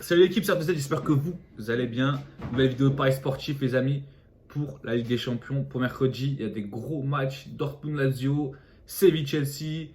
Salut l'équipe, c'est Abdel, j'espère que vous allez bien. Nouvelle vidéo de Paris Sportif les amis pour la Ligue des Champions. Pour mercredi, il y a des gros matchs. Dortmund-Lazio, Séville-Chelsea,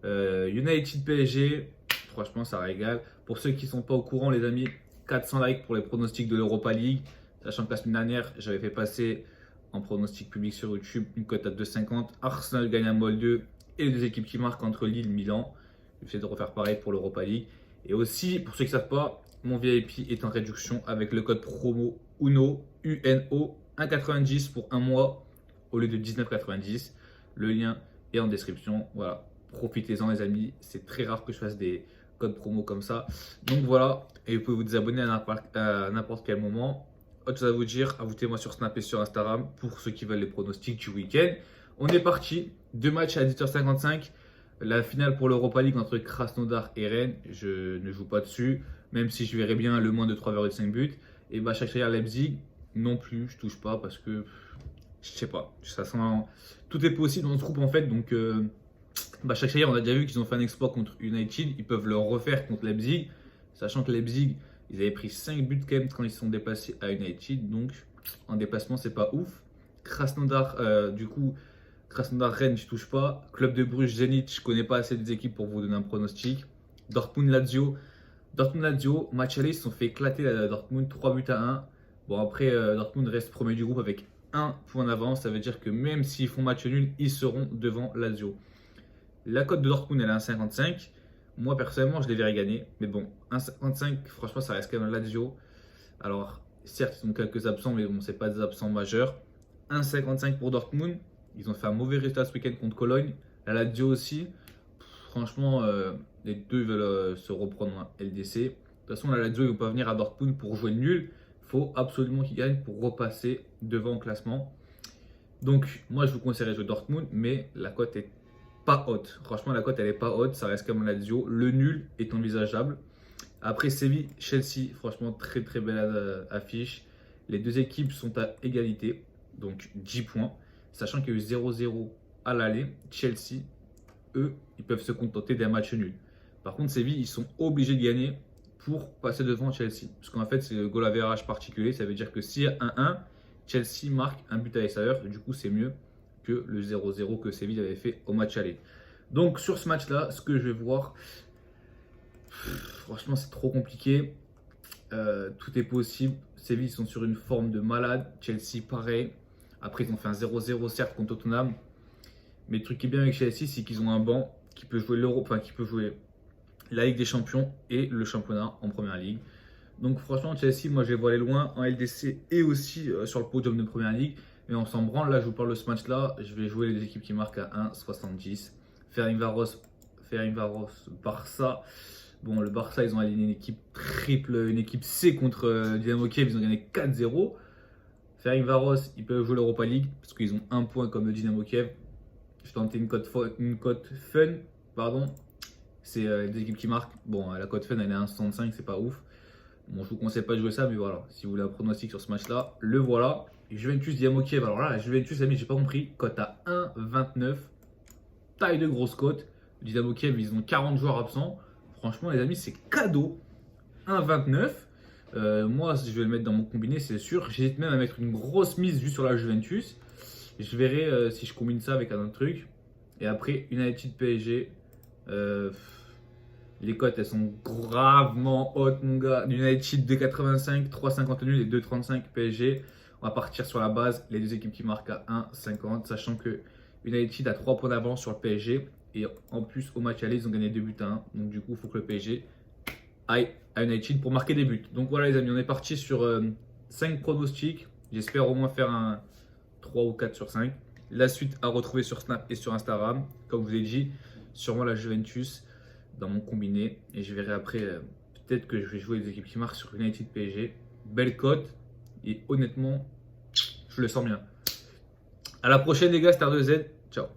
United-PSG. Franchement, ça régale. Pour ceux qui ne sont pas au courant les amis, 400 likes pour les pronostics de l'Europa League. Sachant que la semaine dernière, j'avais fait passer en pronostic public sur YouTube une cote à 2,50. Arsenal gagne un Mol 2 et les deux équipes qui marquent entre Lille et Milan. Je vais essayer de refaire pareil pour l'Europa League. Et aussi, pour ceux qui ne savent pas, mon VIP est en réduction avec le code promo UNO, UNO 1,90 pour un mois au lieu de 19,90. Le lien est en description. Voilà, profitez-en les amis. C'est très rare que je fasse des codes promo comme ça. Donc voilà, et vous pouvez vous désabonner à n'importe quel moment. Autre chose à vous dire, ajoutez-moi sur Snap et sur Instagram pour ceux qui veulent les pronostics du week-end. On est parti, deux matchs à 18h55. La finale pour l'Europa League entre Krasnodar et Rennes, je ne joue pas dessus, même si je verrais bien le moins de 3,5 buts. Et Başakşehir Leipzig, non plus, je touche pas parce que je sais pas, ça sent, tout est possible dans ce groupe en fait. Donc Başakşehir, on a déjà vu qu'ils ont fait un exploit contre United, ils peuvent le refaire contre Leipzig, sachant que Leipzig, ils avaient pris 5 buts quand même quand ils se sont déplacés à United, donc en déplacement c'est pas ouf. Krasnodar, du coup. Krasnodar-Rennes, je touche pas. Club de Bruges, Zenit, je connais pas assez des équipes pour vous donner un pronostic. Dortmund-Lazio. Dortmund-Lazio, match aller, ils se sont fait éclater la Dortmund 3 buts à 1. Bon, après, Dortmund reste premier du groupe avec 1 point d'avance. Ça veut dire que même s'ils font match nul, ils seront devant Lazio. La cote de Dortmund, elle est à 1,55. Moi, personnellement, je les verrais gagner. Mais bon, 1,55, franchement, ça reste quand même Lazio. Alors, certes, ils ont quelques absents, mais bon, c'est pas des absents majeurs. 1,55 pour Dortmund. Ils ont fait un mauvais résultat ce week-end contre Cologne. La Lazio aussi. Franchement, les deux veulent se reprendre en LDC. De toute façon, la Lazio ne veut pas venir à Dortmund pour jouer nul. Il faut absolument qu'ils gagnent pour repasser devant au classement. Donc, moi, je vous conseillerais de jouer Dortmund, mais la cote est pas haute. Franchement, la cote, elle est pas haute. Ça reste comme la Lazio. Le nul est envisageable. Après, Séville, Chelsea, franchement, très très belle affiche. Les deux équipes sont à égalité, donc 10 points. Sachant qu'il y a eu 0-0 à l'aller, Chelsea, eux, ils peuvent se contenter d'un match nul. Par contre, Séville, ils sont obligés de gagner pour passer devant Chelsea. Parce qu'en fait, c'est le goal average particulier. Ça veut dire que s'il y a 1-1, Chelsea marque un but à l'extérieur. Du coup, c'est mieux que le 0-0 que Séville avait fait au match aller. Donc, sur ce match-là, ce que je vais voir, franchement, c'est trop compliqué. Tout est possible. Séville, ils sont sur une forme de malade. Chelsea, pareil. Après, ils ont fait un 0-0 certes contre Tottenham. Mais le truc qui est bien avec Chelsea, c'est qu'ils ont un banc qui peut jouer l'Euro, enfin qui peut jouer la Ligue des Champions et le championnat en première ligue. Donc franchement, Chelsea, moi je les vois aller loin en LDC et aussi sur le podium de première ligue. Mais on s'en branle, là je vous parle de ce match-là. Je vais jouer les équipes qui marquent à 1,70. Ferencváros, Barça. Bon, le Barça, ils ont aligné une équipe triple, une équipe C contre Dynamo Kiev, ils ont gagné 4-0. Ferencváros, ils peuvent jouer l'Europa League parce qu'ils ont un point comme le Dynamo Kiev. Je tentais une cote fun, pardon. C'est des équipes qui marquent. Bon, la cote fun, elle est à 1,65, c'est pas ouf. Bon, je vous conseille pas de jouer ça, mais voilà. Si vous voulez un pronostic sur ce match-là, le voilà. Juventus Dynamo Kiev. Alors là, la Juventus, amis, j'ai pas compris. Cote à 1,29. Taille de grosse cote. Dynamo Kiev, ils ont 40 joueurs absents. Franchement, les amis, c'est cadeau. 1,29. Moi, je vais le mettre dans mon combiné, c'est sûr. J'hésite même à mettre une grosse mise juste sur la Juventus. Je verrai si je combine ça avec un autre truc. Et après, United PSG. Les cotes, elles sont gravement hautes, mon gars. United 2,85, 3,50 nul et 2,35 PSG. On va partir sur la base. Les deux équipes qui marquent à 1,50. Sachant que United a 3 points d'avance sur le PSG. Et en plus, au match aller, ils ont gagné 2 buts à 1. Donc, du coup, il faut que le PSG aille à United pour marquer des buts. Donc, voilà, les amis, on est parti sur 5 pronostics. J'espère au moins faire un 3 ou 4 sur 5. La suite à retrouver sur Snap et sur Instagram. Comme je vous ai dit, sûrement la Juventus dans mon combiné. Et je verrai après, peut-être que je vais jouer les équipes qui marquent sur United PSG. Belle cote. Et honnêtement, je le sens bien. À la prochaine les gars, Star 2Z. Ciao.